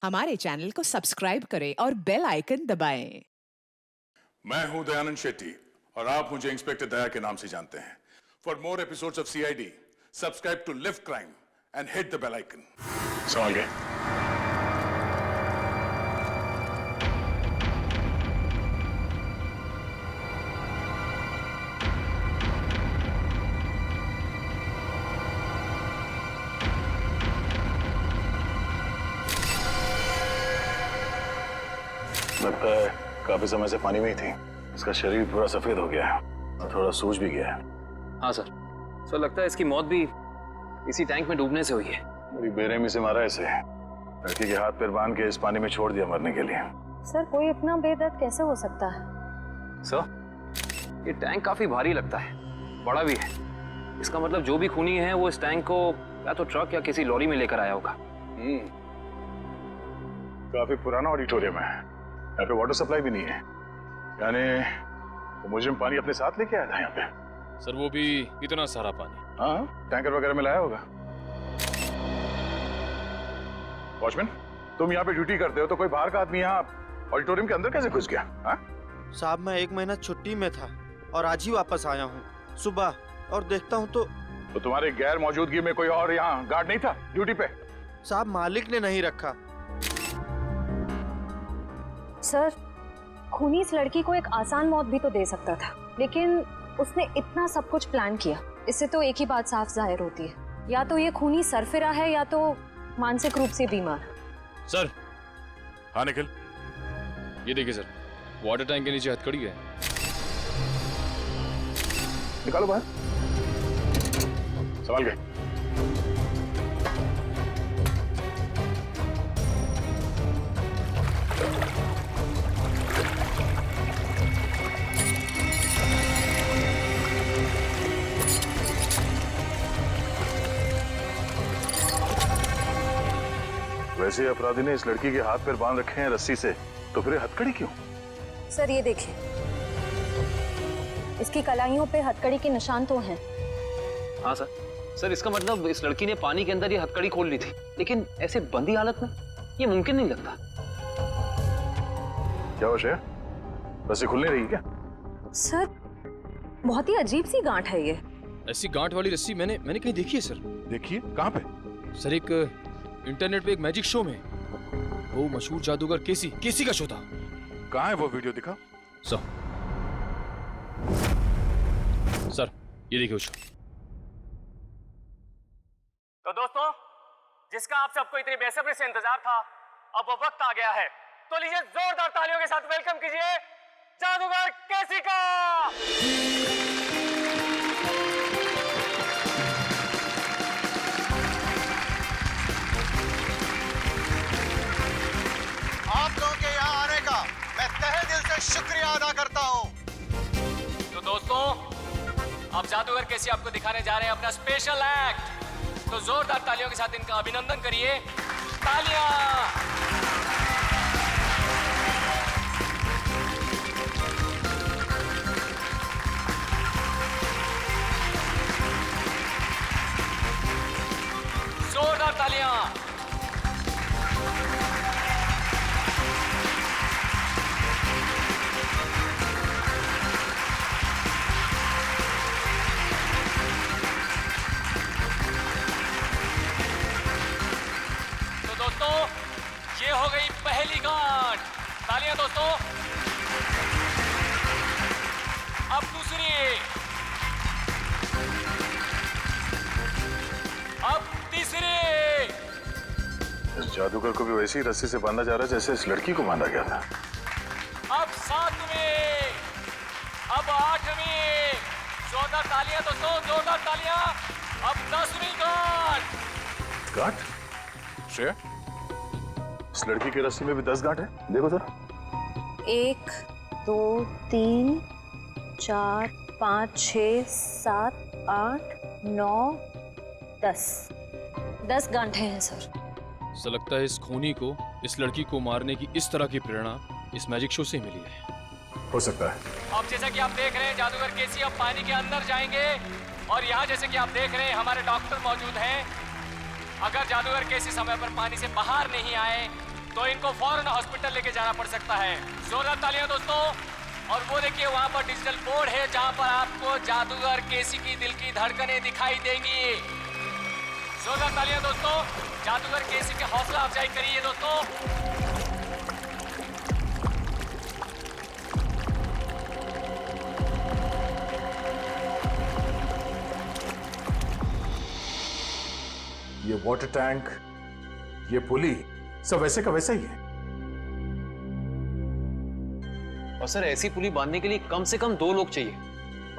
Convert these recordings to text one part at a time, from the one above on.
हमारे चैनल को सब्सक्राइब करें और बेल आइकन दबाएं। मैं हूं दयानंद शेट्टी और आप मुझे इंस्पेक्टर दया के नाम से जानते हैं। For more episodes of CID, subscribe to Lift Crime and hit the bell icon. समझ गए? लगता है काफी समय से पानी में ही थी। इसका शरीर पूरा सफेद हो गया है और थोड़ा सूज भी गया है। हाँ सर। सर लगता है इसकी मौत भी इसी टैंक में डूबने से हुई है। बड़ी बेरहमी से मारा इसे। लड़की के हाथ पैर बांध के इस पानी में छोड़ दिया मरने के लिए। सर कोई इतना बेदर्द कैसे हो सकता है? सर ये टैंक काफी भारी लगता है, बड़ा भी है। इसका मतलब जो भी खूनी है वो इस टैंक को या तो ट्रक या किसी लॉरी में लेकर आया होगा। काफी पुराना ऑडिटोरियम है, यहाँ पे वाटर सप्लाई भी नहीं है। यानी वो मुजरिम पानी अपने साथ लेके आया था यहाँ पे। सर वो भी इतना सारा पानी? हाँ, टैंकर वगैरह में लाया होगा। वॉचमैन, तुम यहाँ पे ड्यूटी करते हो तो कोई बाहर का आदमी यहाँ ऑडिटोरियम के अंदर कैसे घुस गया? हाँ? साहब मैं 1 महीना छुट्टी में था और आज ही वापस आया हूँ सुबह, और देखता हूँ तो तुम्हारे गैर मौजूदगी में कोई और यहाँ गार्ड नहीं था ड्यूटी पे? साहब मालिक ने नहीं रखा। सर खूनी इस लड़की को एक आसान मौत भी तो दे सकता था, लेकिन उसने इतना सब कुछ प्लान किया। इससे तो एक ही बात साफ जाहिर होती है, या तो ये खूनी सरफिरा है या तो मानसिक रूप से बीमार। सर। हाँ निखिल, ये देखिए सर, वाटर टैंक के नीचे हथकड़ी है। निकालो बाहर। संभाल गए। वैसे अपराधी ने इस लड़की के हाथ पैर बांध रखे हैं रस्सी से, तो फिर हथकड़ी क्यों? सर ये देखिए, इसकी कलाइयों पे हथकड़ी के निशान तो हैं। हाँ सर। सर इसका मतलब इस लड़की ने पानी के अंदर ये हथकड़ी खोल ली थी, लेकिन ऐसे बंदी हालत में ये मुमकिन नहीं लगता। क्या हो श्रेया, रस्सी खुल नहीं रही क्या? सर बहुत ही अजीब सी गांठ है ये। ऐसी गांठ वाली रस्सी मैंने कहीं देखी है सर। देखिए कहाँ पे? सर एक इंटरनेट पे एक मैजिक शो में, वो मशहूर जादूगर केसी का शो था। कहाँ है वो वीडियो? दिखा सर ये देखिए शो। तो दोस्तों, जिसका आप सबको इतनी बेसब्री से इंतजार था, अब वो वक्त आ गया है। तो लीजिए जोरदार तालियों के साथ वेलकम कीजिए जादूगर केसी का। आप लोगों के यहाँ आने का मैं तहे दिल से शुक्रिया अदा करता हूँ। तो दोस्तों, अब जादूगर केसी आपको दिखाने जा रहे हैं अपना स्पेशल एक्ट। तो जोरदार तालियों के साथ इनका अभिनंदन करिए। तालियां। जोरदार तालियां। तो दोस्तों, ये हो गई पहली गांठ। तालियां दोस्तों। अब दूसरी, अब तीसरी। इस जादूगर को भी वैसी ही रस्सी से बांधा जा रहा है जैसे इस लड़की को बांधा गया था। अब 7वीं, अब 8वीं। जोरदार तालियां दोस्तों, जोरदार तालियां। अब 10वीं गांठ। गांठ? श्रेया, इस लड़की की रस्सी में भी 10 गांठ है। देखो जरा। 1 2 3 4 5 6 7 8 9 10 10 गांठें हैं सर। सर लगता है इस खूनी को इस लड़की को मारने की इस तरह की प्रेरणा इस मैजिक शो से मिली है। हो सकता है। अब जैसा कि आप देख रहे हैं जादूगर केसी अब पानी के अंदर जाएंगे और यहाँ जैसे कि आप देख रहे हैं हमारे डॉक्टर मौजूद हैं। अगर जादूगर केसी समय पर पानी से बाहर नहीं आए तो इनको फौरन हॉस्पिटल लेके जाना पड़ सकता है। जोरदार तालियां दोस्तों। और वो देखिए वहां पर डिजिटल बोर्ड है जहां पर आपको जादूगर केसी की दिल की धड़कनें दिखाई देंगी। जोरदार तालियां दोस्तों। जादूगर केसी के हौसला अफजाई करिए दोस्तों। ये वाटर टैंक, ये पुली सब वैसे का वैसा ही है। और सर ऐसी पुली बांधने के लिए कम से कम 2 लोग चाहिए।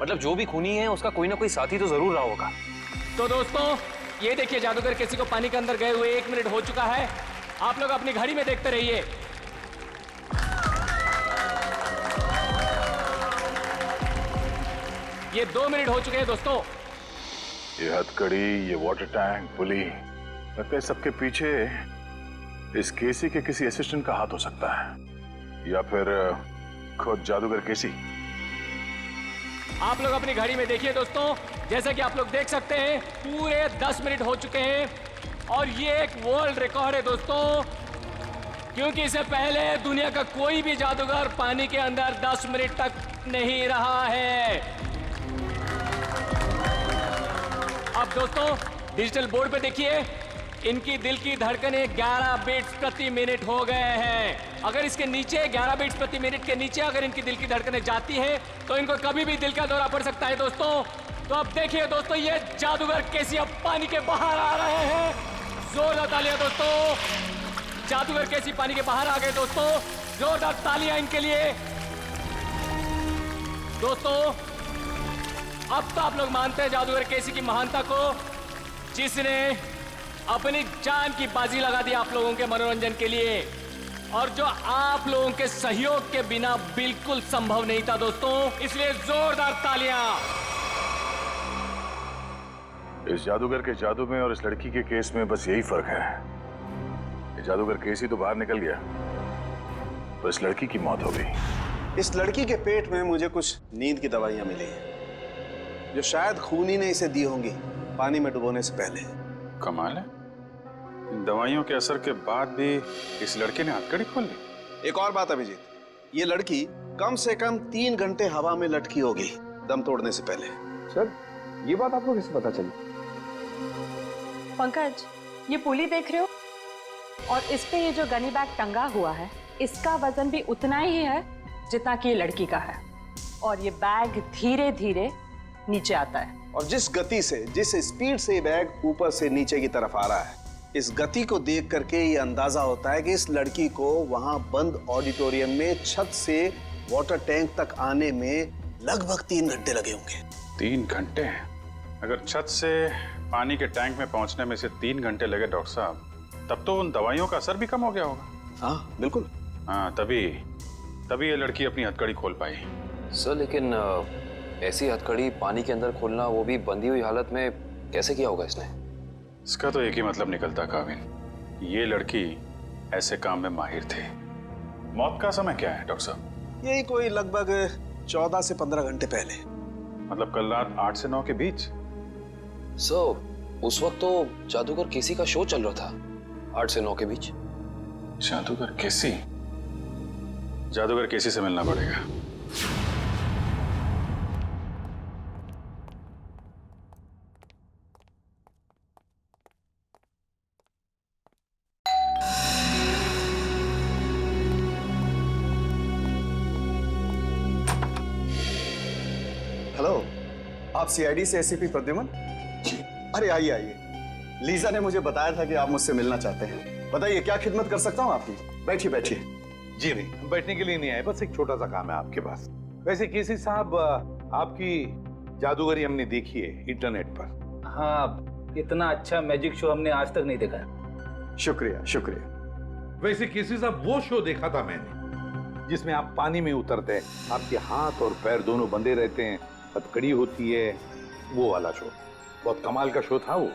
मतलब जो भी खूनी है उसका कोई ना कोई साथी तो जरूर रहा होगा। तो दोस्तों ये देखिए जादूगर केसी को पानी के अंदर गए हुए 1 मिनट हो चुका है। आप लोग अपनी घड़ी में देखते रहिए। ये 2 मिनट हो चुके हैं दोस्तों। ये हथकड़ी, ये वाटर टैंक, पुली, लगता है सबके पीछे इस केसी के किसी असिस्टेंट का हाथ हो सकता है, या फिर खुद जादूगर केसी। आप लोग अपनी घड़ी में देखिए दोस्तों। जैसा कि आप लोग देख सकते हैं पूरे 10 मिनट हो चुके हैं और ये एक वर्ल्ड रिकॉर्ड है दोस्तों, क्योंकि इससे पहले दुनिया का कोई भी जादूगर पानी के अंदर 10 मिनट तक नहीं रहा है। अब दोस्तों डिजिटल बोर्ड पे देखिए, इनकी दिल की धड़कनें 11 बीट्स प्रति मिनट हो गए हैं। अगर इसके नीचे 11 बीट्स प्रति मिनट के नीचे अगर इनकी दिल की धड़कनें जाती है तो इनको कभी भी दिल का दौरा पड़ सकता है दोस्तों। तो अब देखिए दोस्तों ये जादूगर केसी अब पानी के बाहर आ रहे हैं। जोरदार तालियां दोस्तों। जादूगर केसी पानी के बाहर आ गए दोस्तों। जोरदार तालियां इनके लिए दोस्तों। अब तो आप लोग मानते हैं जादूगर केसी की महानता को, जिसने अपनी जान की बाजी लगा दी आप लोगों के मनोरंजन के लिए, और जो आप लोगों के सहयोग के बिना बिल्कुल संभव नहीं था दोस्तों। इसलिए जोरदार तालियां। इस जादूगर के जादू में और इस लड़की के केस में बस यही फर्क है। जादूगर केसी तो बाहर निकल गया, तो इस लड़की की मौत हो गई। इस लड़की के पेट में मुझे कुछ नींद की दवाइयां मिली हैं, जो शायद खूनी ने इसे दी होंगी पानी में डुबोने से पहले। कमाल है, इन दवाइयों के असर के बाद भी इस लड़के ने हथकड़ी खोल ली। एक और बात अभिजीत, ये लड़की कम से कम 3 घंटे हवा में लटकी होगी दम तोड़ने से पहले। सर ये बात आपको कैसे पता चली? पंकज, ये पुली देख रहे हो और इस पे ये जो गनी बैग टंगा हुआ है, इसका वजन भी उतना ही है जितना कि ये लड़की का है, और ये बैग धीरे धीरे नीचे आता है। और जिस गति से, जिस स्पीड से ये बैग ऊपर से नीचे की तरफ आ रहा है, इस गति को देख करके ये अंदाजा होता है कि इस लड़की को वहां बंद ऑडिटोरियम में छत से वाटर टैंक तक आने में लगभग 3 घंटे लगे होंगे। 3 घंटे? अगर छत से पानी के टैंक में पहुंचने में से 3 घंटे लगे डॉक्टर साहब, तब तो उन दवाइयों का असर भी कम हो गया होगा। हाँ बिल्कुल। हाँ, तभी ये लड़की अपनी हथकड़ी खोल पाई। सर लेकिन ऐसी हथकड़ी पानी के अंदर खोलना, वो भी बंधी हुई हालत में, कैसे किया होगा इसने? इसका तो एक ही मतलब निकलता काविन, ये लड़की ऐसे काम में माहिर थी। मौत का समय क्या है डॉक्टर साहब? यही कोई लगभग 14 से 15 घंटे पहले। मतलब कल रात 8 से 9 के बीच? सर उस वक्त तो जादूगर केसी का शो चल रहा था, 8 से 9 के बीच। जादूगर केसी? जादूगर केसी से मिलना पड़ेगा। हेलो, आप सीआईडी से एसीपी प्रद्युमन? अरे आइए आइए, लीजा ने मुझे बताया था कि आप मुझसे मिलना चाहते हैं। बताइए क्या खिदमत कर सकता हूँ आपकी? बैठिए बैठिए। जी नहीं, बैठने के लिए नहीं आए, बस एक छोटा सा काम है आपके पास। वैसे केसी साहब, आपकी जादूगरी हमने देखी है इंटरनेट पर। हाँ, इतना अच्छा मैजिक शो हमने आज तक नहीं देखा। शुक्रिया शुक्रिया। वैसे केसी साहब वो शो देखा था मैंने, जिसमें आप पानी में उतरते हैं, आपके हाथ और पैर दोनों बंधे रहते हैं, हथकड़ी होती है, वो वाला शो। बहुत कमाल का शो था वो।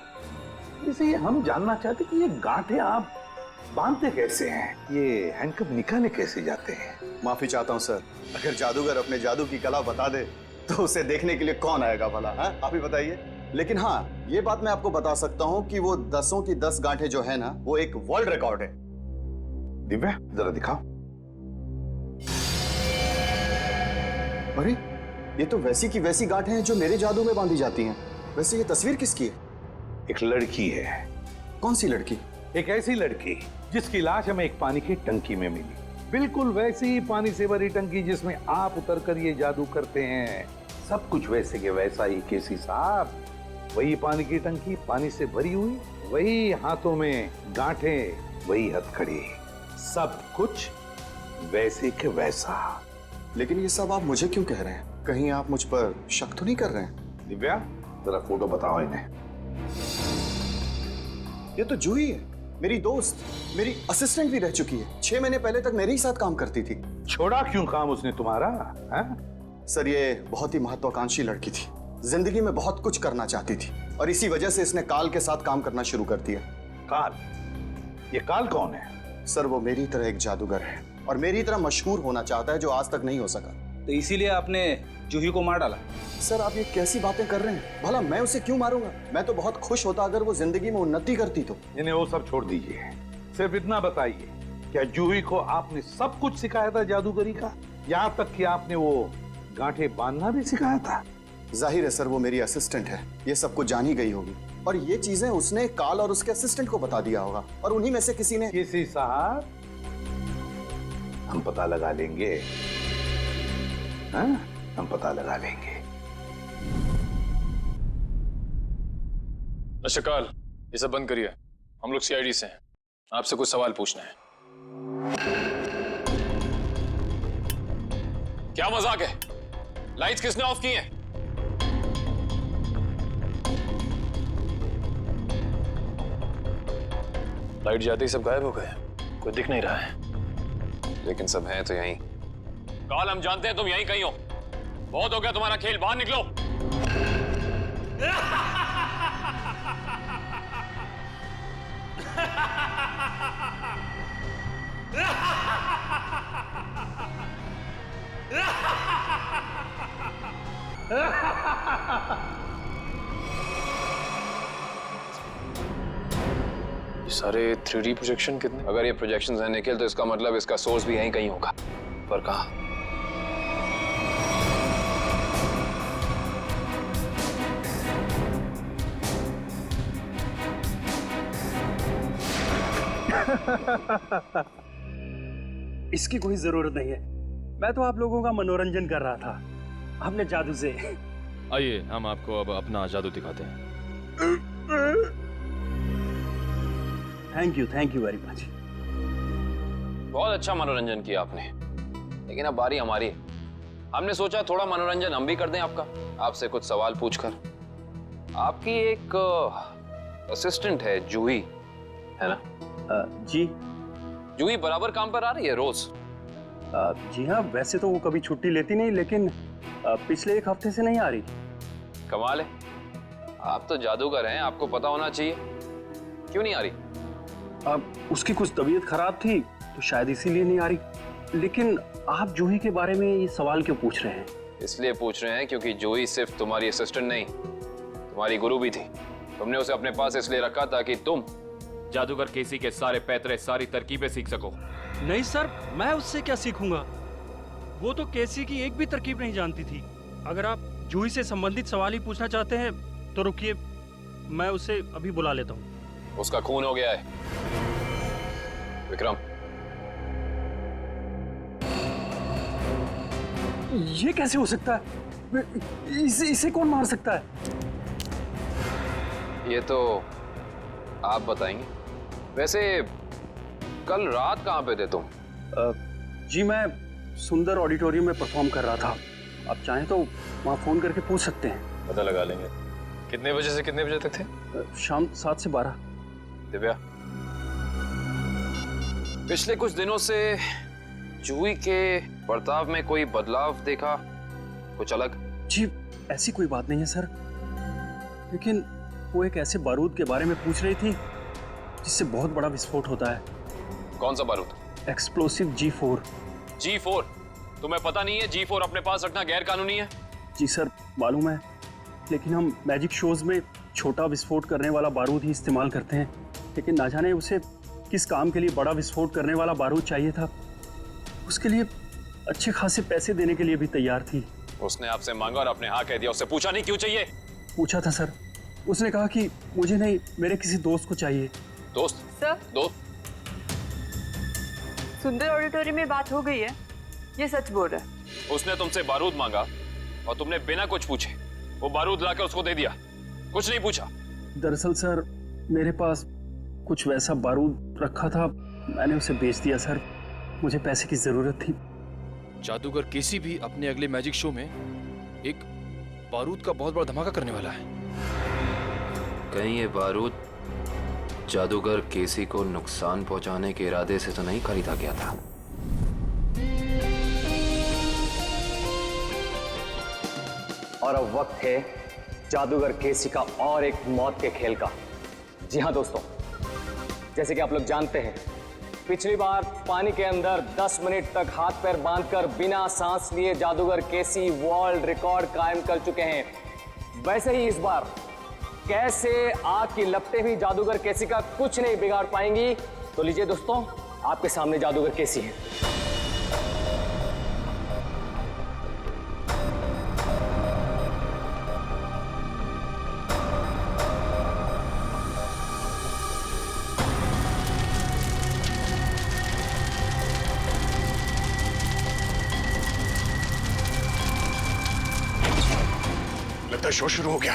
इसलिए हम जानना चाहते कि ये गांठें आप बांधते कैसे हैं, ये हैंडकफ निकाले कैसे जाते हैं? माफी चाहता हूँ सर, अगर जादूगर अपने जादू की कला बता दे तो उसे देखने के लिए कौन आएगा भला? आप ही बताइए। लेकिन हाँ, ये बात मैं आपको बता सकता हूँ कि वो 10 की 10 गांठें जो है ना, वो एक वर्ल्ड रिकॉर्ड है। दिव्या जरा दिखाओ। अरे ये तो वैसी की वैसी गांठें हैं जो मेरे जादू में बांधी जाती हैं। वैसे ये तस्वीर किसकी है? एक लड़की है। कौन सी लड़की? एक ऐसी लड़की जिसकी लाश हमें एक पानी की टंकी में मिली, बिल्कुल वैसी ही पानी से भरी टंकी जिसमें आप उतर कर ये जादू करते हैं। सब कुछ वैसे के वैसा ही केसी साहब। वही पानी की टंकी पानी से भरी हुई, वही हाथों में गांठें, वही हथकड़ी, सब कुछ वैसे के वैसा। लेकिन ये सब आप मुझे क्यों कह रहे हैं? कहीं आप मुझ पर शक तो नहीं कर रहे हैं? दिव्या जरा फोटो बताओ इन्हें। ये तो जूही है, मेरी दोस्त, मेरी असिस्टेंट भी रह चुकी है। 6 महीने पहले तक मेरे ही साथ काम करती थी। छोड़ा क्यों काम उसने तुम्हारा? सर ये बहुत ही महत्वाकांक्षी लड़की थी, जिंदगी में बहुत कुछ करना चाहती थी और इसी वजह से इसने काल के साथ काम करना शुरू कर दिया। काल? ये काल कौन है? सर वो मेरी तरह एक जादूगर है और मेरी तरह मशहूर होना चाहता है, जो आज तक नहीं हो सका। तो इसीलिए आपने जूही को मार डाला? सर आप ये कैसी बातें कर रहे हैं? भला मैं उसे क्यों मारूंगा? मैं तो बहुत खुश होता अगर वो जिंदगी में उन्नति करती तो। इन्हें वो सब छोड़ दीजिए, सिर्फ इतना बताइए, क्या जूही को आपने सब कुछ सिखाया था जादूगरी का? यहाँ तक कि आपने वो गांठें बांधना भी सिखाया था? जाहिर है सर वो मेरी असिस्टेंट है, ये सब कुछ जान ही गई होगी और ये चीजें उसने काल और उसके असिस्टेंट को बता दिया होगा और उन्हीं में से किसी ने। किसी साहब हम पता लगा लेंगे, हाँ? हम पता लगा लेंगे। मिस्टर काल, ये सब बंद करिए। हम लोग सीआईडी से हैं, आपसे कुछ सवाल पूछना है। क्या मजाक है? लाइट्स किसने ऑफ की हैं? लाइट जाते ही सब गायब हो गए, कोई दिख नहीं रहा है। लेकिन सब हैं तो यहीं। काल हम जानते हैं तुम यहीं कहीं हो। बहुत हो गया तुम्हारा खेल, बाहर निकलो। सारे 3D प्रोजेक्शन कितने? अगर ये प्रोजेक्शंस हैं निखिल, तो इसका मतलब इसका सोर्स भी यहीं कहीं होगा। पर कहाँ? इसकी कोई जरूरत नहीं है, मैं तो आप लोगों का मनोरंजन कर रहा था अपने जादू से। आइए हम आपको अब अपना जादू दिखाते हैं। Thank you very much. बहुत अच्छा मनोरंजन किया आपने, लेकिन अब बारी हमारी है। हमने सोचा थोड़ा मनोरंजन हम भी कर दें आपका, आपसे कुछ सवाल पूछकर। आपकी एक असिस्टेंट है जूही, है ना? जी। जूही बराबर काम पर आ रही है रोज? जी हाँ, वैसे तो वो कभी छुट्टी लेती नहीं, लेकिन पिछले 1 हफ्ते से नहीं आ रही। कमाल है, आप तो जादूगर हैं, आपको पता होना चाहिए। क्यों नहीं आ रही? उसकी कुछ तबीयत खराब थी तो शायद इसीलिए नहीं आ रही। लेकिन आप जूही के बारे में ये सवाल क्यों पूछ रहे हैं? इसलिए पूछ रहे हैं क्योंकि जूही सिर्फ तुम्हारी असिस्टेंट नहीं, तुम्हारी गुरु भी थी। तुमने उसे अपने पास इसलिए रखा ताकि तुम जादूगर केसी के सारे पैतरे, सारी तरकीबें सीख सको। नहीं सर, मैं उससे क्या सीखूंगा? वो तो केसी की एक भी तरकीब नहीं जानती थी। अगर आप जूही से संबंधित सवाल ही पूछना चाहते हैं तो रुकिए, मैं उसे अभी बुला लेता हूँ। उसका खून हो गया है। विक्रम, ये कैसे हो सकता है? इसे कौन मार सकता है? ये तो आप बताएंगे। वैसे कल रात कहाँ पे थे तुम? जी मैं सुंदर ऑडिटोरियम में परफॉर्म कर रहा था। आप चाहें तो वहाँ फोन करके पूछ सकते हैं। पता लगा लेंगे। कितने बजे से कितने बजे तक थे? शाम 7 से 12। दिव्या, पिछले कुछ दिनों से जूही के बर्ताव में कोई बदलाव देखा? कुछ अलग? जी ऐसी कोई बात नहीं है सर, लेकिन वो एक ऐसे बारूद के बारे में पूछ रही थी जिससे बहुत बड़ा विस्फोट होता है। कौन सा बारूद? Explosive G4। G4? तुम्हें पता नहीं है G4 अपने पास रखना गैर कानूनी है? जी सर मालूम है, लेकिन हम मैजिक शोज में छोटा विस्फोट करने वाला बारूद ही इस्तेमाल करते हैं। लेकिन ना जाने उसे किस काम के लिए बड़ा विस्फोट करने वाला बारूद चाहिए था, उसके लिए अच्छे खासे पैसे देने के लिए भी तैयार थी। उसने आपसे मांगा और आपने हाँ कह दिया, उससे पूछा नहीं क्यों चाहिए? पूछा था सर, उसने कहा कि मुझे नहीं, मेरे किसी दोस्त को चाहिए। दोस्त? सर, दोस्त? सुंदर ऑडिटोरियम में बात हो गई है, ये सच बोल रहा है। उसने तुमसे बारूद मांगा और तुमने बिना कुछ पूछे वो बारूद लाकर उसको दे दिया, कुछ नहीं पूछा। दरअसल सर, मेरे पास कुछ वैसा बारूद रखा था, मैंने उसे बेच दिया सर, मुझे पैसे की जरूरत थी। जादूगर केसी भी अपने अगले मैजिक शो में एक बारूद का बहुत बड़ा धमाका करने वाला है। कहीं ये बारूद जादूगर केसी को नुकसान पहुंचाने के इरादे से तो नहीं खरीदा गया था? और अब वक्त है जादूगर केसी का और एक मौत के खेल का। जी हाँ दोस्तों, जैसे कि आप लोग जानते हैं, पिछली बार पानी के अंदर 10 मिनट तक हाथ पैर बांधकर बिना सांस लिए जादूगर केसी वर्ल्ड रिकॉर्ड कायम कर चुके हैं। वैसे ही इस बार कैसे आग की लपटें भी जादूगर केसी का कुछ नहीं बिगाड़ पाएंगी। तो लीजिए दोस्तों, आपके सामने जादूगर केसी है। लगता है शो शुरू हो गया।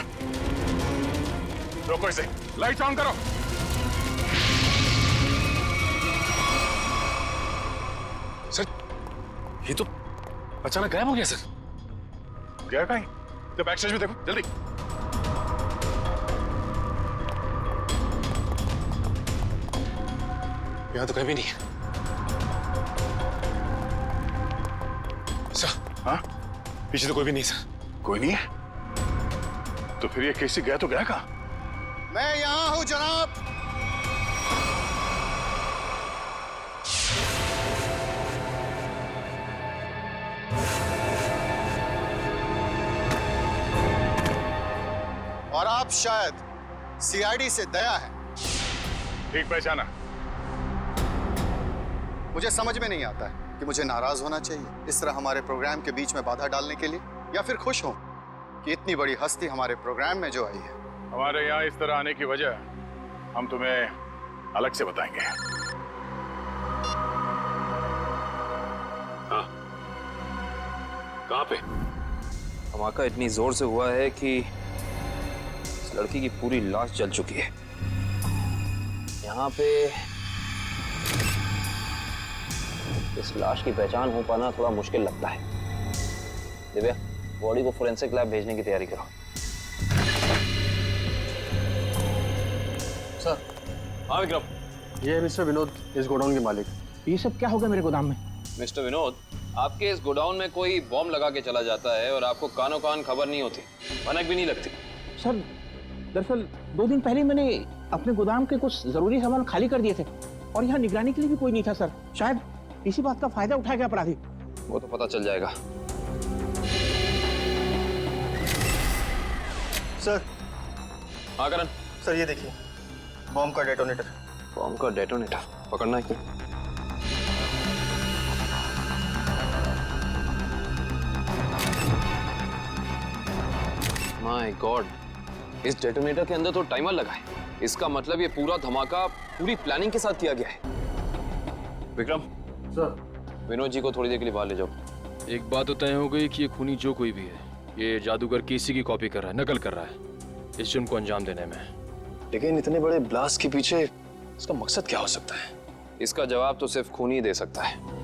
रोको इसे, लाइट ऑन करो। सर, ये तो अचानक गायब हो गया सर। गया कहीं? तो बैक स्टेज में देखो, जल्दी। यहाँ तो कहीं भी नहीं है। सर, हाँ? पीछे तो कोई भी नहीं सर। कोई नहीं है? तो फिर ये केसी गया तो गया कहाँ? मैं यहां हूं जनाब। और आप शायद सीआईडी से दया है। ठीक पहचाना। मुझे समझ में नहीं आता है कि मुझे नाराज होना चाहिए इस तरह हमारे प्रोग्राम के बीच में बाधा डालने के लिए, या फिर खुश हूं कि इतनी बड़ी हस्ती हमारे प्रोग्राम में जो आई है। हमारे यहाँ इस तरह आने की वजह हम तुम्हें अलग से बताएंगे। हाँ, कहाँ पे? धमाका इतनी जोर से हुआ है कि इस लड़की की पूरी लाश जल चुकी है। यहाँ पे इस लाश की पहचान हो पाना थोड़ा मुश्किल लगता है। दिव्या, बॉडी को फोरेंसिक लैब भेजने की तैयारी करो। सर। हाँ विक्रम। ये मिस्टर विनोद, इस गोडाउन के मालिक। ये सब क्या हो गया मेरे गोदाम में? मिस्टर विनोद, आपके इस गोडाउन में कोई बॉम्ब लगा के चला जाता है और आपको कानों कान खबर नहीं होती, भनक भी नहीं लगती। सर, दरअसल 2 दिन पहले मैंने अपने गोदाम के कुछ जरूरी सामान खाली कर दिए थे और यहाँ निगरानी के लिए भी कोई नहीं था सर। शायद इसी बात का फायदा उठा गया अपराधी। वो तो पता चल जाएगा। सर। हाँ करण। सर ये देखिए, बॉम्ब का डेटोनेटर। बॉम्ब का डेटोनेटर पकड़ना है क्या? माय गॉड, इस डेटोनेटर के अंदर तो टाइमर लगा है। इसका मतलब ये पूरा धमाका पूरी प्लानिंग के साथ किया गया है। विक्रम। सर। विनोद जी को थोड़ी देर के लिए बाहर ले जाओ। एक बात तो तय हो गई कि ये खूनी जो कोई भी है, ये जादूगर केसी की कॉपी कर रहा है, नकल कर रहा है इस जुर्म को अंजाम देने में। लेकिन इतने बड़े ब्लास्ट के पीछे इसका मकसद क्या हो सकता है? इसका जवाब तो सिर्फ खूनी दे सकता है।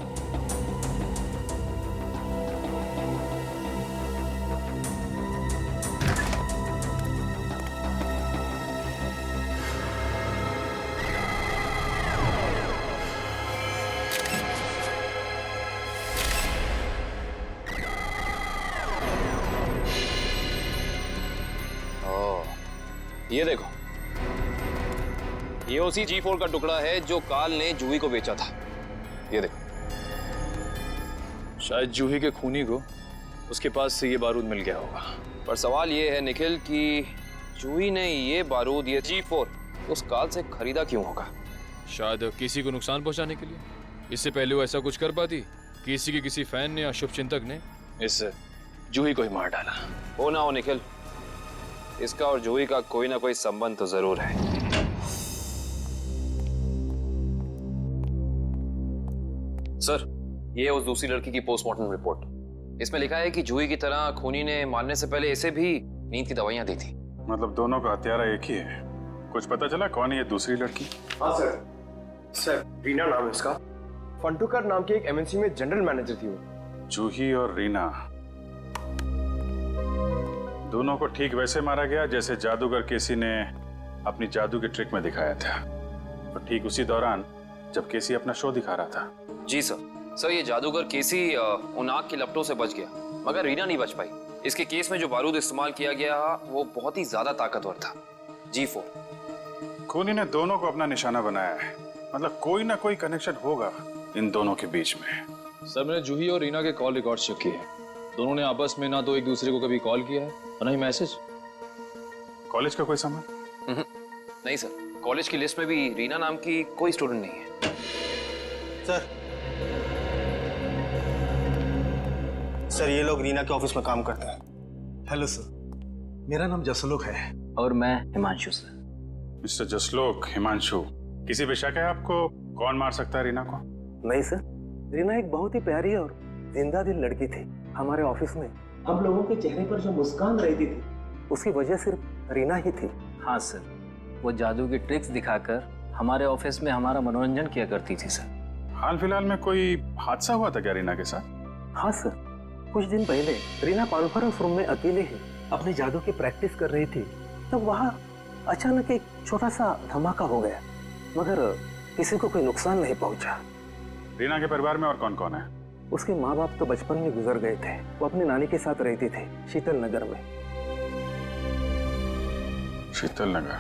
ये देखो, ये उसी G4 का टुकड़ा है जो काल ने जूही को बेचा था। ये देखो। शायद जूही के खूनी को उसके पास से ये बारूद मिल गया होगा। पर सवाल ये है निखिल कि जूही ने ये बारूद, ये G4 उस काल से खरीदा क्यों होगा? शायद केसी को नुकसान पहुंचाने के लिए। इससे पहले वो ऐसा कुछ कर पाती? केसी के किसी फैन ने या शुभचिंतक ने इस जूही को ही मार डाला। हो ना हो निखिल, इसका और जूही का कोई ना कोई संबंध तो जरूर है। सर, ये है उस दूसरी लड़की की पोस्टमार्टम रिपोर्ट। इसमें लिखा है कि जूही की तरह खूनी ने मारने से पहले इसे भी नींद की दवाइयां दी थी। मतलब दोनों का हत्यारा एक ही है। कुछ पता चला कौन है ये दूसरी लड़की? हाँ सर रीना नाम है इसका। फंटूकर नाम की एक एमएनसी में जनरल मैनेजर थी वो। जूही और रीना दोनों को ठीक वैसे मारा गया जैसे जादूगर केसी ने अपनी जादू के ट्रिक में दिखाया था, और ठीक उसी दौरान जब केसी अपना शो दिखा रहा था। जी सर, ये जादूगर केसी उन आग की लपटों से बच गया, मगर रीना नहीं बच पाई। इसके केस में जो बारूद इस्तेमाल किया गया वो बहुत ही ज्यादा ताकतवर था, G4। खूनी ने दोनों को अपना निशाना बनाया है, मतलब कोई ना कोई कनेक्शन होगा इन दोनों के बीच में। सर, मैंने जूही और रीना के कॉल रिकॉर्ड चेक किए हैं। दोनों ने आपस में ना तो एक दूसरे को कभी कॉल किया है और ना ही मैसेज। कॉलेज का कोई संबंध? नहीं सर, कॉलेज की लिस्ट में भी रीना नाम की कोई स्टूडेंट नहीं है। सर ये लोग रीना के ऑफिस में काम करते हैं। हेलो सर, मेरा नाम जसलोक है। और मैं हिमांशु सर। मिस्टर जसलोक, हिमांशु, किसी भी शक है आपको कौन मार सकता है रीना को? नहीं सर, रीना एक बहुत ही प्यारी और जिंदा दिल लड़की थी। हमारे ऑफिस में हम लोगों के चेहरे पर जो मुस्कान रहती थी उसकी वजह सिर्फ रीना ही थी। हाँ सर, वो जादू की ट्रिक्स दिखाकर हमारे ऑफिस में हमारा मनोरंजन किया करती थी सर। हाल फिलहाल में कोई हादसा हुआ था क्या रीना के साथ? हाँ सर, कुछ दिन पहले रीना कॉन्फ्रेंस रूम में अकेले ही अपने जादू की प्रैक्टिस कर रही थी, तब वहाँ अचानक एक छोटा सा धमाका हो गया, मगर किसी को कोई नुकसान नहीं पहुंचा। रीना के परिवार में और कौन कौन है? उसके माँ बाप तो बचपन में गुजर गए थे। वो अपनी नानी के साथ रहती थी शीतल नगर में। शीतल नगर?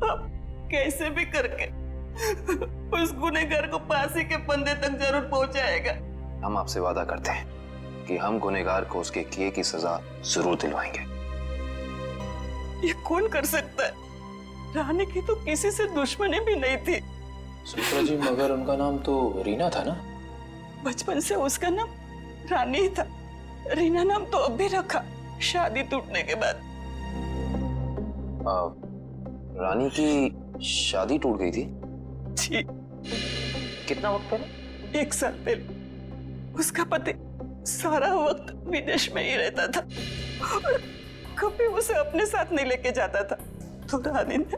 अब कैसे भी करके उस गुनहगार को फांसी के फंदे तक जरूर पहुंचाएगा। हम आपसे वादा करते हैं कि हम गुनहगार को उसके किए की सजा जरूर दिलवाएंगे। ये कौन कर सकता है? रानी की तो किसी से दुश्मनी भी नहीं थी। सुमित्रा जी, मगर उनका नाम तो रीना था ना? बचपन से उसका नाम रानी ही था। रीना नाम तो अब भी रखा, शादी टूटने के बाद। रानी की शादी टूट गई थी? जी। कितना वक्त पहले? 1 साल पहले। उसका पति सारा वक्त विदेश में ही रहता था और कभी उसे अपने साथ नहीं लेके जाता था, तो रानी ने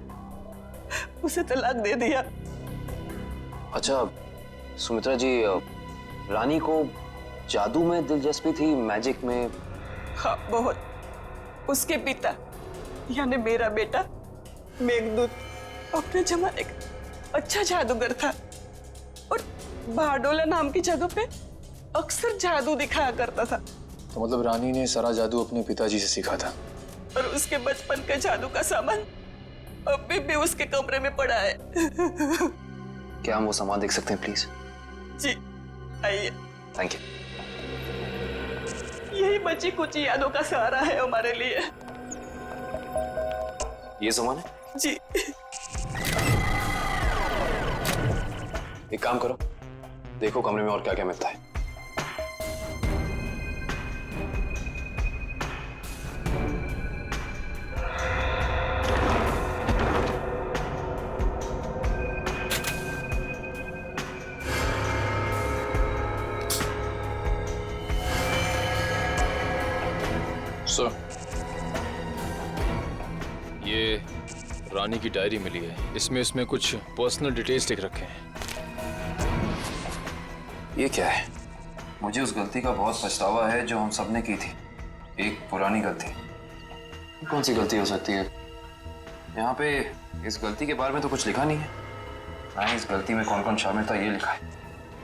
उसे तलाक दे दिया। अच्छा सुमित्रा जी, रानी को जादू में दिलचस्पी थी, मैजिक में? हाँ बहुत। उसके पिता यानी मेरा बेटा मेघदूत अपने जमाने का अच्छा जादूगर था और बारडोला नाम की जगह पे अक्सर जादू दिखाया करता था। तो मतलब रानी ने सारा जादू अपने पिताजी से सीखा था? और उसके बचपन के जादू का सामान अभी भी उसके कमरे में पड़ा है। क्या हम वो सामान देख सकते हैं प्लीज? जी आइए। Thank you. यही बची कुछ यादों का सहारा है हमारे लिए। ये सामान है? जी। एक काम करो, देखो कमरे में और क्या क्या मिलता है। सर, ये रानी की डायरी मिली है। इसमें कुछ पर्सनल डिटेल्स लिख रखे हैं। ये क्या है? मुझे उस गलती का बहुत पछतावा है जो हम सबने की थी। एक पुरानी गलती। कौन सी गलती हो सकती है? यहाँ पे इस गलती के बारे में तो कुछ लिखा नहीं है, ना इस गलती में कौन कौन शामिल था ये लिखा है।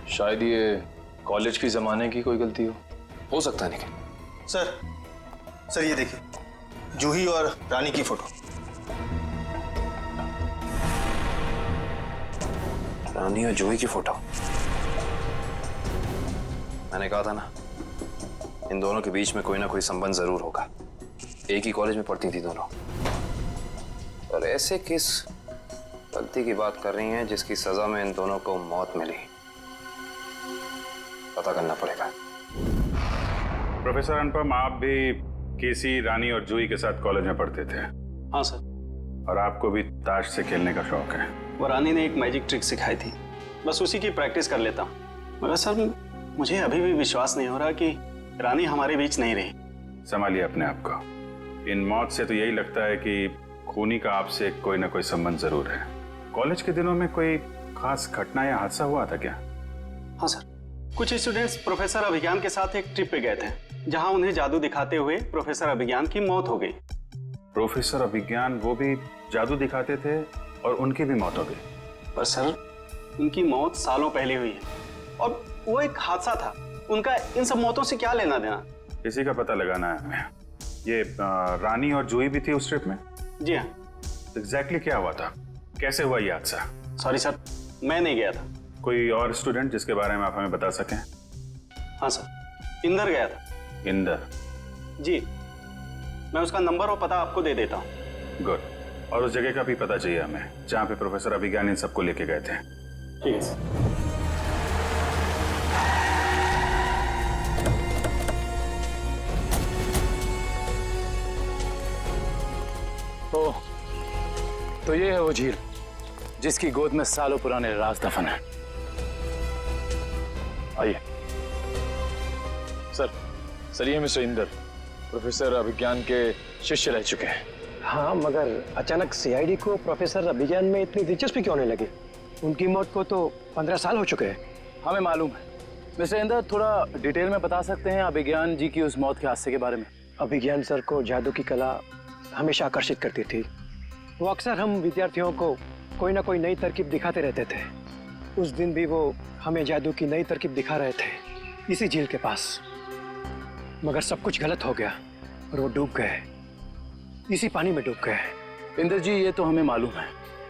शायद ये कॉलेज की जमाने की कोई गलती हो सकता है। निखिल सर ये देखिए, जूही और रानी की फोटो। रानी और जूही की फोटो? मैंने कहा था ना, इन दोनों के बीच में कोई ना कोई संबंध जरूर होगा। एक ही कॉलेज में पढ़ती थी दोनों। और ऐसे किस गलती की बात कर रही हैं जिसकी सजा में इन दोनों को मौत मिली। पता करना पड़ेगा। प्रोफेसर अनुपम, आप भी केसी, रानी और जूही के साथ कॉलेज में पढ़ते थे? हाँ सर। और आपको भी ताश से खेलने का शौक है? वो रानी ने एक मैजिक ट्रिक सिखाई थी, बस उसी की प्रैक्टिस कर लेता हूँ। मगर सर, मुझे अभी भी विश्वास नहीं हो रहा कि रानी हमारे बीच नहीं रही। संभालिए अपने आप को। इन मौत से तो यही लगता है कि खूनी का आपसे कोई ना कोई संबंध जरूर है। कॉलेज के दिनों में कोई खास घटना या हादसा हुआ था क्या? हाँ सर, कुछ स्टूडेंट्स प्रोफेसर अभिज्ञान के साथ एक ट्रिप पे गए थे, जहां उन्हें जादू दिखाते हुए प्रोफेसर अभिज्ञान की मौत हो गई। प्रोफेसर अभिज्ञान वो भी जादू दिखाते थे और उनकी भी मौत हो गई? पर सर, उनकी मौत सालों पहले हुई है और वो एक हादसा था। उनका इन सब मौतों से क्या लेना देना? किसी का पता लगाना है हमें। ये रानी और जूही भी थी उस ट्रिप में? जी हाँ। एग्जैक्टली क्या हुआ था? कैसे हुआ ये हादसा? सॉरी सर, मैं नहीं गया था। कोई और स्टूडेंट जिसके बारे में आप हमें बता सकें? हाँ सर, इंदर गया था। इंदर? जी, मैं उसका नंबर और पता आपको दे देता हूँ। गुड। और उस जगह का भी पता चाहिए हमें जहाँ पे प्रोफेसर अभिज्ञान इन सबको लेके गए थे। ठीक है सर। तो ये है वो झील जिसकी गोद में सालों पुराने राज दफन है। आइए। सर ये मिस्टर इंदर प्रोफेसर अभिज्ञान के शिष्य रह चुके हैं। हाँ, मगर अचानक सीआईडी को प्रोफेसर अभिज्ञान में इतनी दिलचस्पी क्यों नहीं लगी? उनकी मौत को तो 15 साल हो चुके हैं। हमें मालूम है। मिस्टर इंदर, थोड़ा डिटेल में बता सकते हैं अभिज्ञान जी की उस मौत के हादसे के बारे में? अभिज्ञान सर को जादू की कला हमेशा आकर्षित करती थी। वो अक्सर हम विद्यार्थियों को कोई ना कोई नई तरकीब दिखाते रहते थे। उस दिन भी वो हमें जादू की नई तरकीब दिखा रहे थे इसी झील के पास। मगर सब कुछ गलत हो गया और वो डूब गए, इसी पानी में डूब गए। इंदर जी, ये तो हमें मालूम है।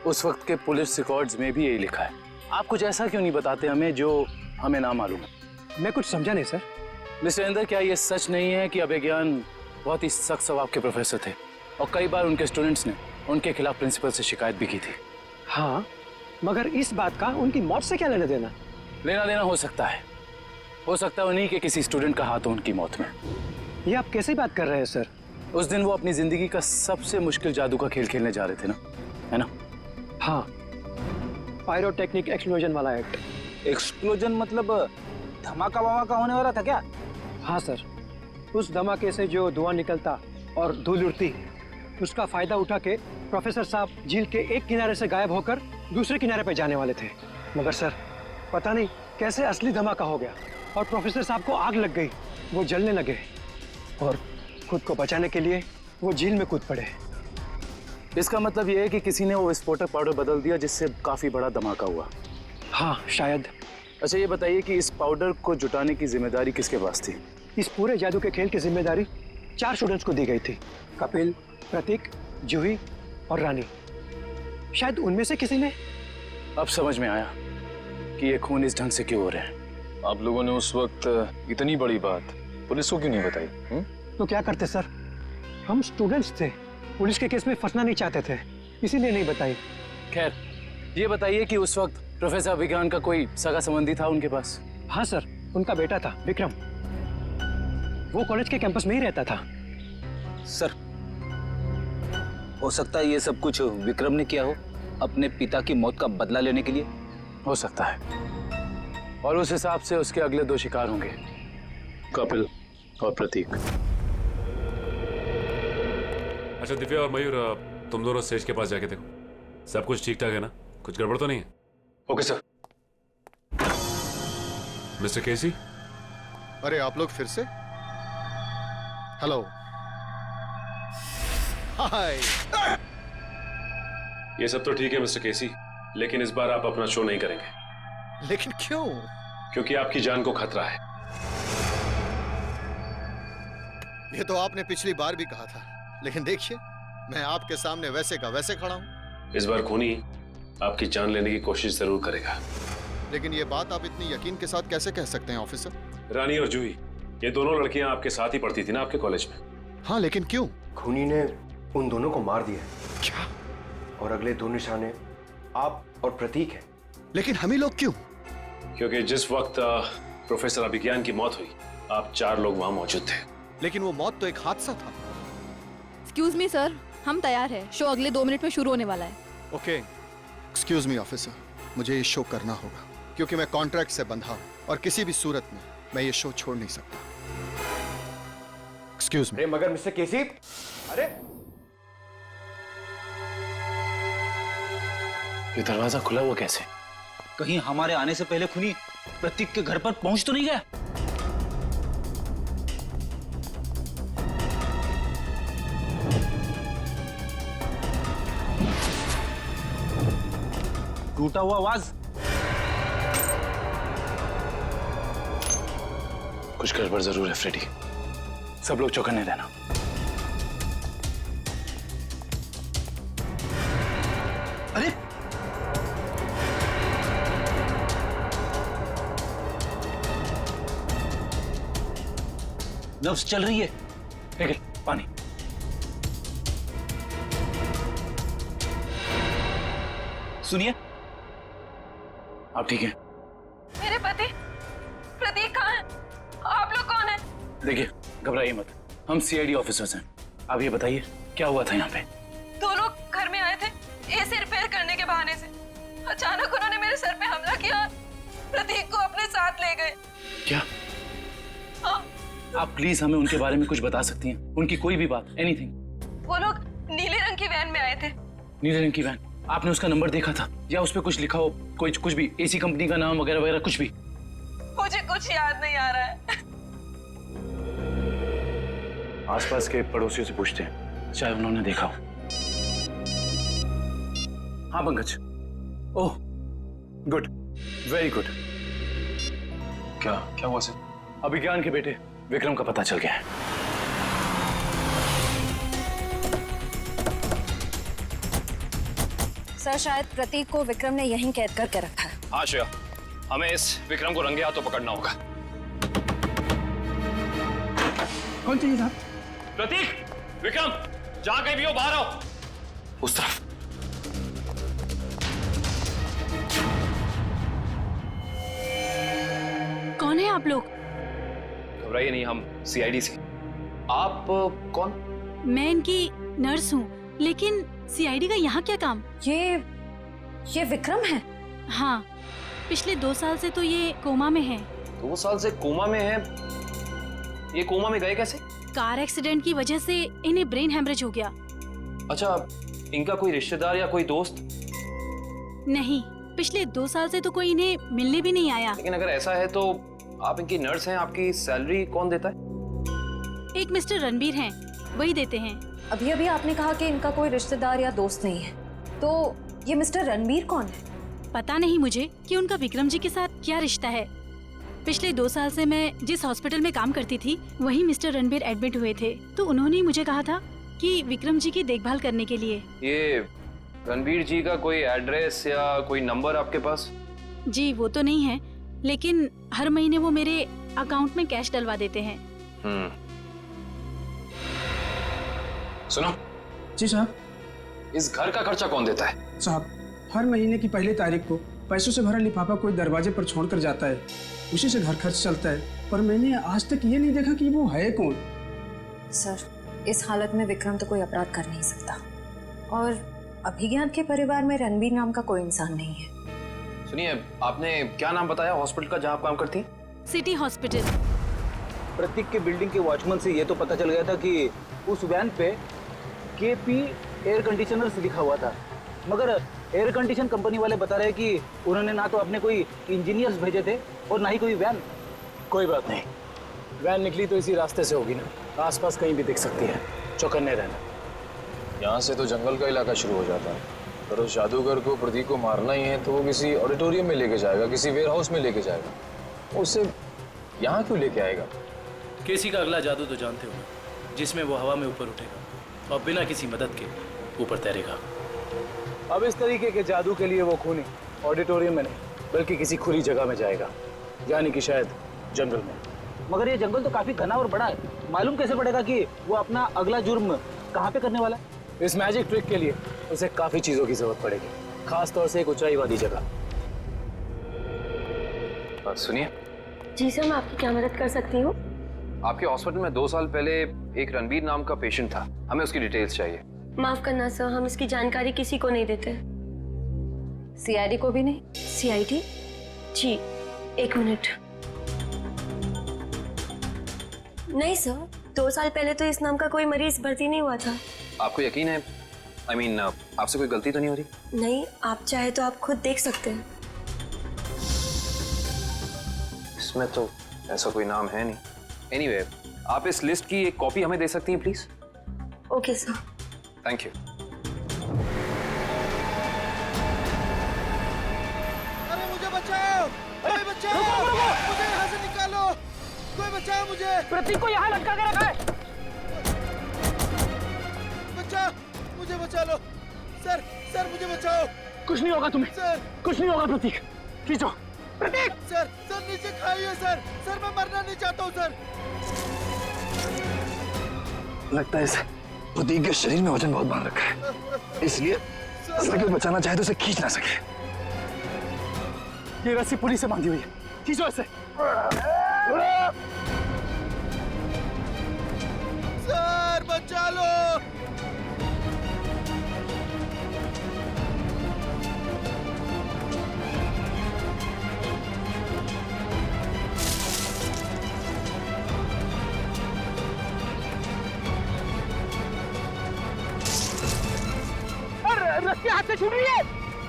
उस वक्त के पुलिस रिकॉर्ड्स में भी यही लिखा है। आप कुछ ऐसा क्यों नहीं बताते हमें जो हमें ना मालूम है? मैं कुछ समझा नहीं सर। मिस्टर इंदर, क्या ये सच नहीं है कि अभिज्ञान बहुत ही सख्त स्वभाव के प्रोफेसर थे और कई बार उनके स्टूडेंट्स ने उनके खिलाफ प्रिंसिपल से शिकायत भी की थी? हाँ, मगर इस बात का उनकी मौत से क्या लेना देना? लेना देना हो सकता है उन्हीं के किसी स्टूडेंट का हाथ हो उनकी मौत में। ये आप कैसे बात कर रहे हैं सर? उस दिन वो अपनी जिंदगी का सबसे मुश्किल जादू का खेल खेलने जा रहे थे ना, है ना? हाँ, पायरोटेक्निक एक्सप्लोजन वाला एक्ट। एक्सप्लोजन मतलब धमाका वमाका होने वाला था क्या? हाँ सर, उस धमाके से जो धुआं निकलता और धूल उड़ती, उसका फायदा उठा के प्रोफेसर साहब झील के एक किनारे से गायब होकर दूसरे किनारे पर जाने वाले थे। मगर सर, पता नहीं कैसे असली धमाका हो गया और प्रोफेसर साहब को आग लग गई। वो जलने लगे और खुद को बचाने के लिए वो झील में कूद पड़े। इसका मतलब ये है कि किसी ने वो विस्फोटक पाउडर बदल दिया जिससे काफी बड़ा धमाका हुआ। हाँ, शायद। अच्छा, ये बताइए कि इस पाउडर को जुटाने की जिम्मेदारी किसके पास थी? इस पूरे जादू के खेल की जिम्मेदारी 4 स्टूडेंट्स को दी गई थी। कपिल, प्रतीक, जूही और रानी। शायद उनमें से किसी ने। अब समझ में आया कि ये खून इस ढंग से क्यों हो रहे हैं। आप लोगों ने उस वक्त इतनी बड़ी बात पुलिस को क्यों नहीं बताई? तो क्या करते सर, हम स्टूडेंट्स थे, पुलिस के केस में फंसना नहीं चाहते थे, इसीलिए नहीं बताई। खैर, ये बताइए कि उस वक्त प्रोफेसर अभिज्ञान का कोई सगा संबंधी था उनके पास? हाँ सर, उनका बेटा था विक्रम। वो कॉलेज के कैंपस में ही रहता था। सर, हो सकता है ये सब कुछ विक्रम ने किया हो अपने पिता की मौत का बदला लेने के लिए। हो सकता है, और उस हिसाब से उसके अगले 2 शिकार होंगे, कपिल और प्रतीक। अच्छा दिव्या और मयूर, तुम दोनों स्टेज के पास जाके देखो सब कुछ ठीक ठाक है ना, कुछ गड़बड़ तो नहीं है? Okay sir. मिस्टर केसी। अरे आप लोग फिर से? हेलो, हाय। ये सब तो ठीक है मिस्टर केसी, लेकिन इस बार आप अपना शो नहीं करेंगे। लेकिन क्यों? क्योंकि आपकी जान को खतरा है। ये तो आपने पिछली बार भी कहा था, लेकिन देखिए मैं आपके सामने वैसे का वैसे खड़ा हूं। इस बार खूनी आपकी जान लेने की कोशिश जरूर करेगा। लेकिन ये बात आप इतनी यकीन के साथ कैसे कह सकते हैं ऑफिसर? रानी और जूही, ये दोनों लड़कियां आपके साथ ही पढ़ती थी ना आपके कॉलेज में? हाँ, लेकिन क्यों? खूनी ने उन दोनों को मार दिया। क्या? और अगले 2 निशाने आप और प्रतीक है। लेकिन हम ही लोग क्यों? क्योंकि जिस वक्त प्रोफेसर अभिज्ञान की मौत हुई, आप 4 लोग वहां मौजूद थे। लेकिन वो मौत तो एक हादसा था। एक्सक्यूज मी सर, हम तैयार हैं। शो अगले 2 मिनट में शुरू होने वाला है। ओके। एक्सक्यूज मी ऑफिसर, मुझे ये शो करना होगा क्योंकि मैं कॉन्ट्रैक्ट से बंधा हूं और किसी भी सूरत में मैं ये शो छोड़ नहीं सकता। Excuse me. मगर मिस्टर केसी, अरे ये दरवाजा खुला हुआ कैसे? कहीं हमारे आने से पहले खूनी प्रतीक के घर पर पहुंच तो नहीं गया? टूटा हुआ आवाज। कुछ गड़बड़ जरूर है फ्रेडी। सब लोग चौकन्ने रहना। अरे नर्व्स चल रही है। निकल पानी। सुनिए, आप ठीक हैं? मेरे पति प्रतीक कहाँ है? आप लोग कौन है? देखिए, घबराइए मत, हम सीआईडी ऑफिसर्स हैं। आप ये बताइए क्या हुआ था यहाँ पे? 2 लोग घर में आए थे एसी रिपेयर करने के बहाने से। अचानक उन्होंने मेरे सर पे हमला किया और प्रतीक को अपने साथ ले गए। क्या? हाँ। आप प्लीज हमें उनके बारे में कुछ बता सकती हैं? उनकी कोई भी बात, एनीथिंग। वो लोग नीले रंग की वैन में आए थे। नीले रंग की वैन? आपने उसका नंबर देखा था या उस पर कुछ लिखा हो? कुछ भी, एसी कंपनी का नाम वगैरह वगैरह कुछ भी? मुझे कुछ याद नहीं आ रहा है। आसपास के पड़ोसियों से पूछते हैं, शायद उन्होंने देखा हो। हाँ Pankaj. Oh good, very good. क्या हुआ सर? अभिज्ञान के बेटे विक्रम का पता चल गया है। सर, शायद प्रतीक को विक्रम ने यहीं कैद करके रखा है। हाँ श्रेया, हमें इस विक्रम को रंगे हाथों पकड़ना होगा। कौन चाहिए साहब? प्रतीक, विक्रम, जहां कहीं भी हो बाहर आओ। उस तरफ। कौन है आप लोग? घबराइए नहीं, हम सीआईडी से। आप कौन? मैं इनकी नर्स हूँ, लेकिन सीआईडी का यहाँ क्या काम? ये विक्रम है? हाँ, पिछले 2 साल से तो ये कोमा में है। 2 साल से कोमा में है? ये कोमा में गए कैसे? कार एक्सीडेंट की वजह से इन्हें ब्रेन हेमरेज हो गया। अच्छा, इनका कोई रिश्तेदार या कोई दोस्त? नहीं, पिछले 2 साल से तो कोई इन्हें मिलने भी नहीं आया। लेकिन अगर ऐसा है तो आप इनकी नर्स हैं, आपकी सैलरी कौन देता है? एक मिस्टर रणबीर हैं, वही देते हैं। अभी अभी आपने कहा कि इनका कोई रिश्तेदार या दोस्त नहीं है, तो ये मिस्टर रणबीर कौन है? पता नहीं मुझे कि उनका विक्रम जी के साथ क्या रिश्ता है। पिछले 2 साल से मैं जिस हॉस्पिटल में काम करती थी, वहीं मिस्टर रणबीर एडमिट हुए थे, तो उन्होंने ही मुझे कहा था कि विक्रम जी की देखभाल करने के लिए। ये रणबीर जी का कोई एड्रेस या कोई नंबर आपके पास? जी वो तो नहीं है, लेकिन हर महीने वो मेरे अकाउंट में कैश डलवा देते हैं। सुनो। जी साहब। इस घर का खर्चा कौन देता है? साहब, हर महीने की पहली तारीख को पैसों से भरा लिफाफा कोई दरवाजे पर छोड़कर जाता है, उसी से घर खर्च चलता है। पर मैंने आज तक ये नहीं देखा कि वो है कौन। सर, इस हालत में विक्रम तो कोई अपराध कर नहीं सकता, और अभिज्ञान के परिवार में रणबीर नाम का कोई इंसान नहीं है। सुनिए, आपने क्या नाम बताया हॉस्पिटल का जहां आप काम करती हैं? City hospital. प्रतीक के बिल्डिंग के वॉचमैन से ये तो पता चल गया था कि उस वैन पे केपी एयर कंडीशनर्स लिखा हुआ था, मगर एयर कंडीशन कंपनी वाले बता रहे कि उन्होंने ना तो अपने कोई इंजीनियर्स भेजे थे और ना ही कोई वैन। कोई बात नहीं, वैन निकली तो इसी रास्ते से होगी ना, आसपास कहीं भी दिख सकती है, चौकन्ने रहना। यहाँ से तो जंगल का इलाका शुरू हो जाता है, पर उस जादूगर को प्रतीक को मारना ही है तो वो किसी ऑडिटोरियम में लेके जाएगा, किसी वेयर हाउस में लेके जाएगा। उसे यहाँ क्यों लेके आएगा? केसी का अगला जादू तो जानते हो, जिसमें वो हवा में ऊपर उठेगा और बिना किसी मदद के ऊपर तैरेगा। अब इस तरीके के जादू के लिए वो खूनी ऑडिटोरियम में नहीं बल्कि किसी खुली जगह में जाएगा, यानी कि शायद जंगल में। मगर ये जंगल तो काफी घना और बड़ा है, मालूम कैसे पड़ेगा कि वो अपना अगला जुर्म कहाँ पे करने वाला है? इस मैजिक ट्रिक के लिए उसे काफी चीजों की जरूरत पड़ेगी। खास तौर से एक ऊंचाई वाली जगह। सुनिए। जी सर, मैं आपकी क्या मदद कर सकती हूँ? आपके हॉस्पिटल में 2 साल पहले एक रणबीर नाम का पेशेंट था, हमें उसकी डिटेल्स चाहिए। माफ करना सर, हम इसकी जानकारी किसी को नहीं देते। सीआईडी को भी नहीं? सीआईडी? जी, 1 मिनट। नहीं सर, 2 साल पहले तो इस नाम का कोई मरीज भर्ती नहीं हुआ था। आपको यकीन है? I mean, आपसे कोई गलती तो नहीं हो रही? नहीं, आप चाहे तो आप खुद देख सकते हैं। इसमें तो ऐसा कोई नाम है नहीं। Anyway, आप इस लिस्ट की एक कॉपी हमें दे सकती हैं please? Okay sir. Thank you. अरे मुझे बचाओ! अरे बचाओ! मुझे यहाँ से निकालो! कोई बचाओ मुझे! प्रतीक को यहाँ लटका के रखा है। बचाओ! मुझे बचा लो! सर, सर मुझे बचाओ! कुछ नहीं होगा तुम्हें। सर! कुछ नहीं होगा प्रतीक। खींचो। प्रतीक! सर, सर नीचे खाइए सर! सर मैं मरना नहीं चाहता हूँ सर! लगता है इस प्रतीक के शरीर में वजन बहुत बांध रखा है, इसलिए अगर बचाना चाहे तो उसे खींच ना सके। ये रस्सी पुलिस से बांधी हुई है, खींचो इसे। सर बचा लो! रस्सी हाथ से छूट रही है!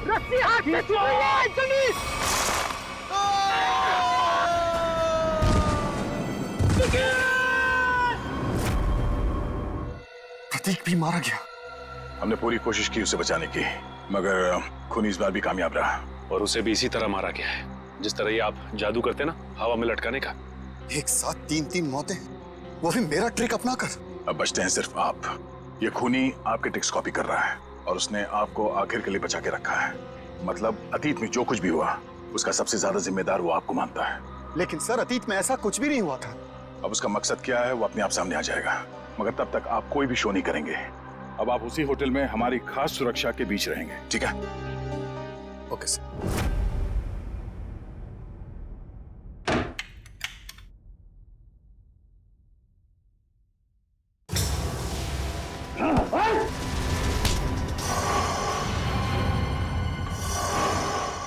रस्सी हाथ से छूट रही है! जल्दी! प्रतीक भी मारा गया। हमने पूरी कोशिश की उसे बचाने की, मगर खूनी इस बार भी कामयाब रहा। और उसे भी इसी तरह मारा गया है, जिस तरह ये आप जादू करते ना, हवा में लटकाने का। एक साथ 3-3 मौतें, वो भी मेरा ट्रिक अपना कर। अब बचते हैं सिर्फ आप। ये खूनी आपके ट्रिक्स कॉपी कर रहा है और उसने आपको आखिर के लिए बचा के रखा है। मतलब अतीत में जो कुछ भी हुआ, उसका सबसे ज्यादा जिम्मेदार वो आपको मानता है। लेकिन सर, अतीत में ऐसा कुछ भी नहीं हुआ था। अब उसका मकसद क्या है वो अपने आप सामने आ जाएगा, मगर तब तक आप कोई भी शो नहीं करेंगे। अब आप उसी होटल में हमारी खास सुरक्षा के बीच रहेंगे, ठीक है? Okay sir.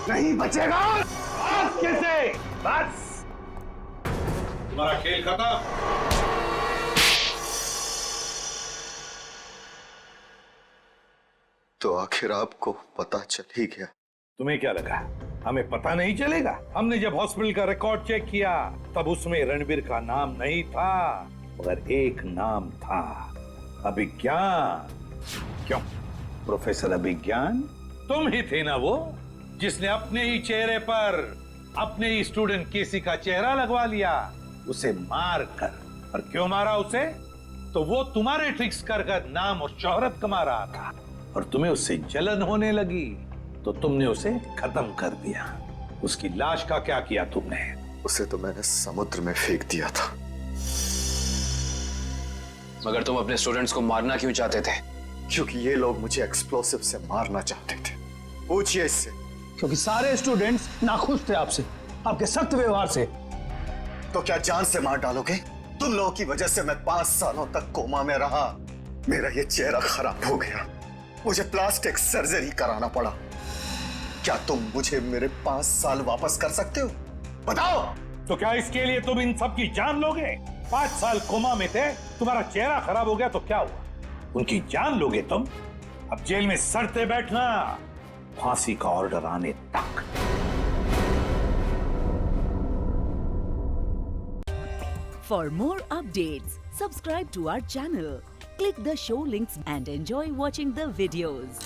नहीं बचेगा आज कैसे? बस तुम्हारा खेल खत्म। तो आखिर आपको पता चल ही गया। तुम्हें क्या लगा हमें पता नहीं चलेगा? हमने जब हॉस्पिटल का रिकॉर्ड चेक किया तब उसमें रणबीर का नाम नहीं था, मगर एक नाम था, अभिज्ञान। क्यों प्रोफेसर अभिज्ञान? तुम ही थे ना वो जिसने अपने ही चेहरे पर अपने ही स्टूडेंट केसी का चेहरा लगवा लिया, उसे मार कर। और क्यों मारा उसे? तो वो तुम्हारे ट्रिक्स कर कर नाम और शोहरत कमा रहा था और तुम्हें उससे जलन होने लगी, तो तुमने उसे खत्म कर दिया। उसकी लाश का क्या किया तुमने? उसे तो मैंने समुद्र में फेंक दिया था। मगर तुम अपने स्टूडेंट्स को मारना क्यों चाहते थे? क्योंकि ये लोग मुझे एक्सप्लोसिव से मारना चाहते थे। पूछिए इससे। क्योंकि सारे स्टूडेंट्स नाखुश थे आपसे, आपके सख्त व्यवहार से। तो क्या जान से मार डालोगे? तुम लोगों की वजह से मैं 5 सालों तक कोमा में रहा। मेरा ये चेहरा खराब हो गया, मुझे प्लास्टिक सर्जरी कराना पड़ा। क्या तुम मुझे मेरे 5 साल वापस कर सकते हो? बताओ। तो क्या इसके लिए तुम इन सब की जान लोगे? 5 साल कोमा में थे, तुम्हारा चेहरा खराब हो गया तो क्या हुआ? उनकी जान लोगे तुम? अब जेल में सड़ते बैठना, फांसी का ऑर्डर आने तक। For more updates, subscribe to our channel, click the show links and enjoy watching the videos.